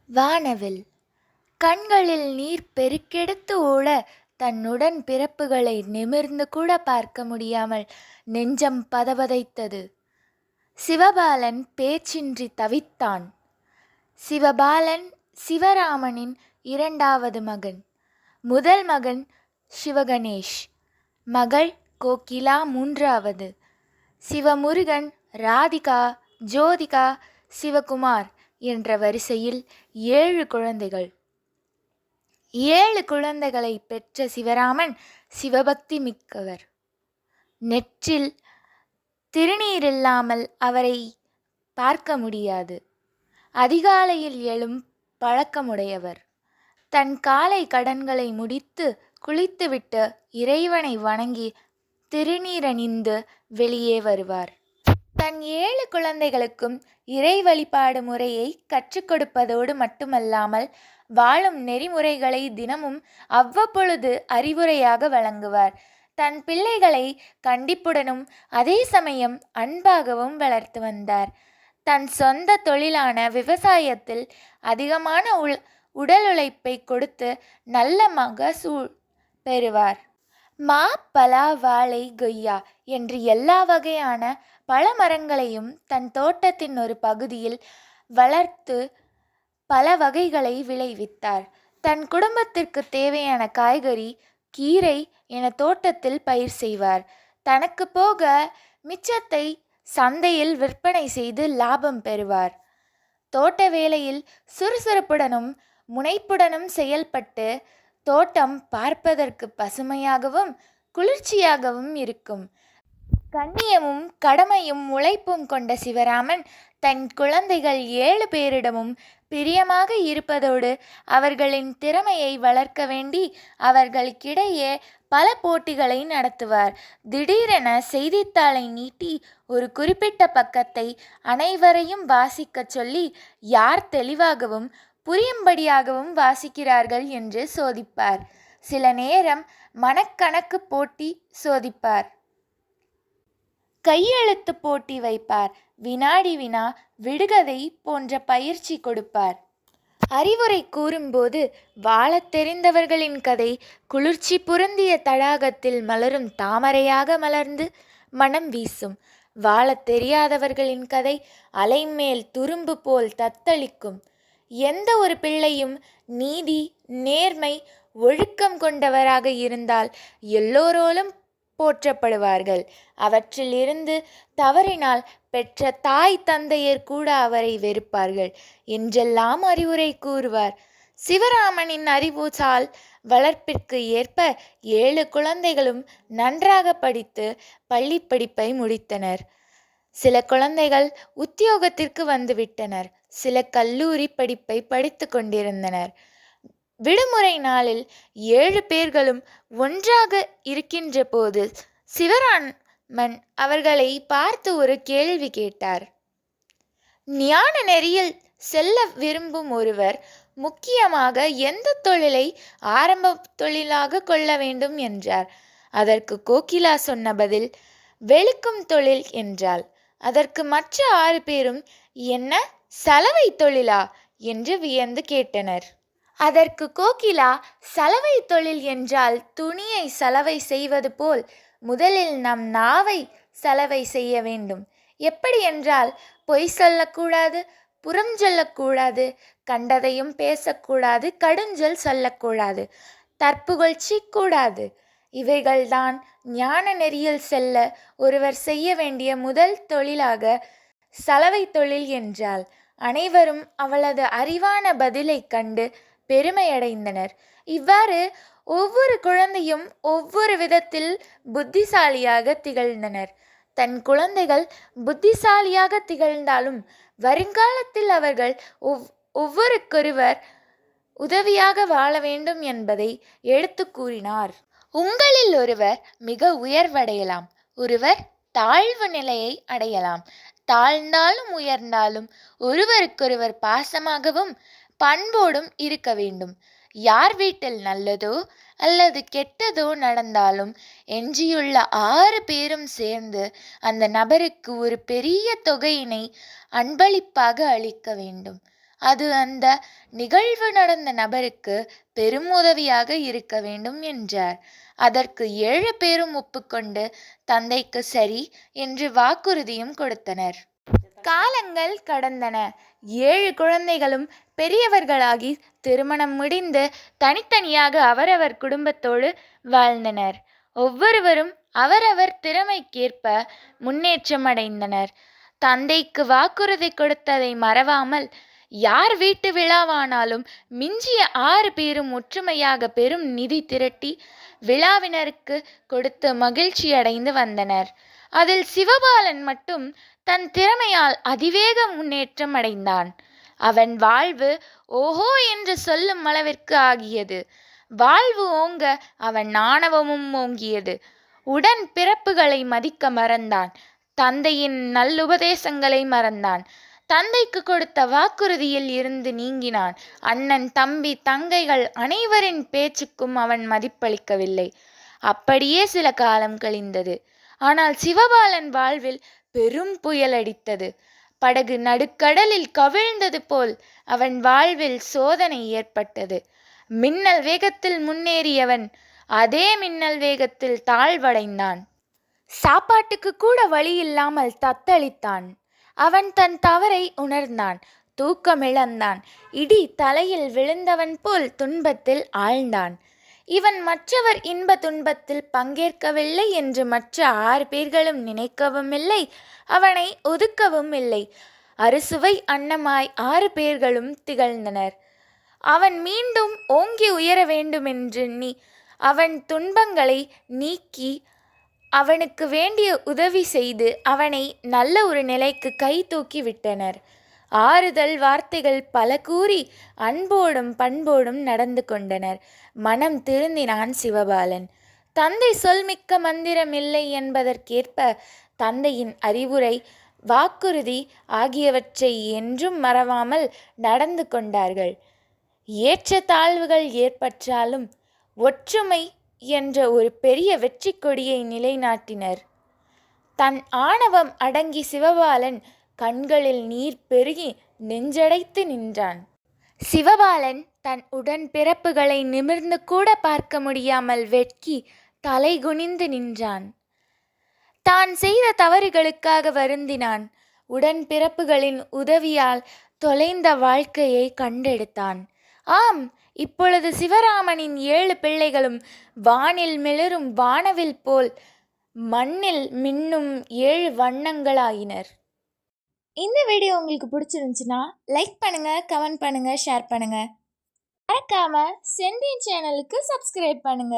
வானவில் கண்களில் நீர் பெருக்கெடுத்து ஓட தன்னுடன் பிறப்புகளை நிமிர்ந்து கூட பார்க்க முடியாமல் நெஞ்சம் பதபதைத்தது. சிவபாலன் பேச்சின்றி தவித்தான். சிவபாலன் சிவராமனின் இரண்டாவது மகன். முதல் மகன் சிவகணேஷ், மகள் கோகிலா மூன்றாவது. சிவமுருகன், ராதிகா, ஜோதிகா, சிவகுமார் என்ற வரிசையில் 7 குழந்தைகள். 7 குழந்தைகளை பெற்ற சிவராமன் சிவபக்தி மிக்கவர். நெற்றில் திருநீரில்லாமல் அவரை பார்க்க முடியாது. அதிகாலையில் எழும் பழக்கமுடையவர். தன் காலை கடன்களை முடித்து குளித்துவிட்டு இறைவனை வணங்கி திருநீரணிந்து வெளியே வருவார். தன் 7 குழந்தைகளுக்கும் இறை வழிபாடு முறையை கற்றுக் கொடுப்பதோடு மட்டுமல்லாமல் வாழும் நெறிமுறைகளை தினமும் அவ்வப்பொழுது அறிவுரையாக வழங்குவார். தன் பிள்ளைகளை கண்டிப்புடனும் அதே சமயம் அன்பாகவும் வளர்த்து வந்தார். தன் சொந்த தொழிலான விவசாயத்தில் அதிகமான உடல் உழைப்பை கொடுத்து நல்ல மகசூல் பெறுவார். மா, பலா, வாழை, கொய்யா என்று எல்லா வகையான பல மரங்களையும் தன் தோட்டத்தின் ஒரு பகுதியில் வளர்த்து பல வகைகளை விளைவித்தார். தன் குடும்பத்திற்கு தேவையான காய்கறி, கீரை என தோட்டத்தில் பயிர் செய்வார். தனக்கு போக மிச்சத்தை சந்தையில் விற்பனை செய்து லாபம் பெறுவார். தோட்ட வேலையில் சுறுசுறுப்புடனும் முனைப்புடனும் செயல்பட்டு தோட்டம் பார்ப்பதற்கு பசுமையாகவும் குளிர்ச்சியாகவும் இருக்கும். கண்ணியமும் கடமையும் உழைப்பும் கொண்ட சிவராமன் தன் குழந்தைகள் 7 பேரிடமும் பிரியமாக இருப்பதோடு அவர்களின் திறமையை வளர்க்க வேண்டி அவர்களுக்கிடையே பல போட்டிகளை நடத்துவார். திடீரென செய்தித்தாளை நீட்டி ஒரு குறிப்பிட்ட பக்கத்தை அனைவரையும் வாசிக்கச் சொல்லி யார் தெளிவாகவும் புரியும்படியாகவும் வாசிக்கிறார்கள் என்று சோதிப்பார். சில நேரம் மனக்கணக்கு போட்டி சோதிப்பார். கையெழுத்து போட்டி வைப்பார். வினாடி வினா, விடுகதை போன்ற பயிற்சி கொடுப்பார். அறிவுரை கூறும்போது வாழத் தெரிந்தவர்களின் கதை குளிர்ச்சி பொருந்திய தடாகத்தில் மலரும் தாமரையாக மலர்ந்து மனம் வீசும். வாழத் தெரியாதவர்களின் கதை அலைமேல் துரும்பு போல் தத்தளிக்கும். எந்த ஒரு பிள்ளையும் நீதி, நேர்மை, ஒழுக்கம் கொண்டவராக இருந்தால் எல்லோரோலும் போற்றப்படுவார்கள். அவற்றில் இருந்து தவறினால் பெற்ற தாய் தந்தையர் கூட அவரை வெறுப்பார்கள் என்றெல்லாம் அறிவுரை கூறுவார். சிவராமனின் அறிவுசால் வளர்ப்பிற்கு ஏற்ப 7 குழந்தைகளும் நன்றாக படித்து பள்ளி படிப்பை முடித்தனர். சில குழந்தைகள் உத்தியோகத்திற்கு வந்துவிட்டனர். சில கல்லூரி படிப்பை படித்து கொண்டிருந்தனர். விடுமுறை நாளில் 7 பேர்களும் ஒன்றாக இருக்கின்ற போது சிவராமன் அவர்களை பார்த்து ஒரு கேள்வி கேட்டார். ஞான நெறியில் செல்ல விரும்பும் ஒருவர் முக்கியமாக எந்த தொழிலை ஆரம்ப தொழிலாக கொள்ள வேண்டும் என்றார். அதற்கு கோகிலா சொன்ன பதில் வெளுக்கும் தொழில் என்றாள். அதற்கு மற்ற 6 பேரும் என்ன சலவை தொழிலா என்று வியந்து கேட்டனர். அதற்கு கோகிலா, சலவை தொழில் என்றால் துணியை சலவை செய்வது போல் முதலில் நம் நாவை சலவை செய்ய வேண்டும். எப்படி என்றால் பொய் சொல்லக்கூடாது, புறம் சொல்லக்கூடாது, கண்டதையும் பேசக்கூடாது, கடுஞ்சொல் சொல்லக்கூடாது, தற்புகழ்ச்சி கூடாது. இவைகள்தான் ஞான நெறியில் செல்ல ஒருவர் செய்ய வேண்டிய முதல் தொழிலாக சலவை தொழில் என்றால். அனைவரும் அவளது அறிவான பதிலை கண்டு பெருமையடைந்தனர். இவ்வாறு ஒவ்வொரு குழந்தையும் ஒவ்வொரு விதத்தில் புத்திசாலியாக திகழ்ந்தனர். தன் குழந்தைகள் புத்திசாலியாக திகழ்ந்தாலும் வருங்காலத்தில் அவர்கள் ஒவ்வொருக்கொருவர் உதவியாக வாழ வேண்டும் என்பதை எடுத்து கூறினார். உங்களில் ஒருவர் மிக உயர்வடையலாம், ஒருவர் தாழ்வு நிலையை அடையலாம். தாழ்ந்தாலும் உயர்ந்தாலும் ஒருவருக்கொருவர் பாசமாகவும் பண்போடும் இருக்க வேண்டும். யார் வீட்டில் நல்லதோ அல்லது கெட்டதோ நடந்தாலும் எஞ்சியுள்ள 6 பேரும் சேர்ந்து அந்த நபருக்கு ஒரு பெரிய தொகையினை அன்பளிப்பாக அளிக்க வேண்டும். அது அந்த நிகழ்வு நடந்த நபருக்கு பெரும் உதவியாக இருக்க வேண்டும் என்றார். அதற்கு 7 பேரும் ஒப்புக்கொண்டு தந்தைக்கு சரி என்று வாக்குறுதியும் கொடுத்தனர். காலங்கள் கடந்தன. 7 குழந்தைகளும் பெரியவர்களாகி திருமணம் முடிந்து தனித்தனியாக அவரவர் குடும்பத்தோடு வாழ்ந்தனர். ஒவ்வொருவரும் அவரவர் திறமைக்கேற்ப முன்னேற்றம் அடைந்தனர். தந்தைக்கு வாக்குறுதி கொடுத்ததை மறவாமல் யார் வீட்டு விழாவானாலும் மிஞ்சிய 6 பேரும் ஒற்றுமையாக பெரும் நிதி திரட்டி விழாவினருக்கு கொடுத்து மகிழ்ச்சி அடைந்து வந்தனர். அதில் சிவபாலன் மட்டும் தன் திறமையால் அதிவேக முன்னேற்றம் அடைந்தான். அவன் வாழ்வு ஓஹோ என்று சொல்லும் அளவிற்கு ஆகியது. வாழ்வு ஓங்க அவன் ஆணவமும் ஓங்கியது. உடன் பிறப்புகளை மதிக்க மறந்தான். தந்தையின் நல்லுபதேசங்களை மறந்தான். தந்தைக்கு கொடுத்த வாக்குறுதியில் இருந்து நீங்கினான். அண்ணன், தம்பி, தங்கைகள் அனைவரின் பேச்சுக்கும் அவன் மதிப்பளிக்கவில்லை. அப்படியே சில காலம் கழிந்தது. ஆனால் சிவபாலன் வாழ்வில் பெரும் புயல் அடித்தது. படகு நடுக்கடலில் கவிழ்ந்தது போல் அவன் வாழ்வில் சோதனை ஏற்பட்டது. மின்னல் வேகத்தில் முன்னேறியவன் அதே மின்னல் வேகத்தில் தாழ்வடைந்தான். சாப்பாட்டுக்கு கூட வழி இல்லாமல் தத்தளித்தான். அவன் தன் தவறை உணர்ந்தான். தூக்கமிழந்தான். இடி தலையில் விழுந்தவன் போல் துன்பத்தில் ஆழ்ந்தான். இவன் மற்றவர் இன்ப துன்பத்தில் பங்கேற்கவில்லை என்று மற்ற 6 பேர்களும் நினைக்கவும் இல்லை, அவனை ஒதுக்கவும் இல்லை. அறுசுவை அன்னமாய் 6 பேர்களும் திகழ்ந்தனர். அவன் மீண்டும் ஓங்கி உயர வேண்டுமென்றெண்ணி அவன் துன்பங்களை நீக்கி அவனுக்கு வேண்டிய உதவி செய்து அவனை நல்ல ஒரு நிலைக்கு கை தூக்கி விட்டனர். ஆறுதல் வார்த்தைகள் பல கூறி அன்போடும் பண்போடும் நடந்து கொண்டனர். மனம் திருந்தினான் சிவபாலன். தந்தை சொல்மிக்க மந்திரம் இல்லை என்பதற்கேற்ப தந்தையின் அறிவுரை, வாக்குறுதி ஆகியவற்றை என்றும் மறவாமல் நடந்து கொண்டார்கள். ஏற்ற தாழ்வுகள் ஏற்பட்டாலும் ஒற்றுமை என்ற ஒரு பெரிய வெற்றி கொடியை நிலைநாட்டினர். தன் ஆணவம் அடங்கி சிவபாலன் கண்களில் நீர் பெருகி நெஞ்சடைத்து நின்றான். சிவபாலன் தன் உடன் பிறப்புகளை நிமிர்ந்து கூட பார்க்க முடியாமல் வெட்கி தலை குனிந்து நின்றான். தான் செய்த தவறுகளுக்காக வருந்தினான். உடன் பிறப்புகளின் உதவியால் தொலைந்த வாழ்க்கையை கண்டெடுத்தான். ஆம், இப்பொழுது சிவராமனின் 7 பிள்ளைகளும் வானில் மிளரும் வானவில் போல் மண்ணில் மின்னும் 7 வண்ணங்களாயினர். இந்த வீடியோ உங்களுக்கு பிடிச்சிருந்துச்சுன்னா லைக் பண்ணுங்க, கமெண்ட் பண்ணுங்க, ஷேர் பண்ணுங்க. மறக்காம செந்தின் சேனலுக்கு சப்ஸ்கிரைப் பண்ணுங்க.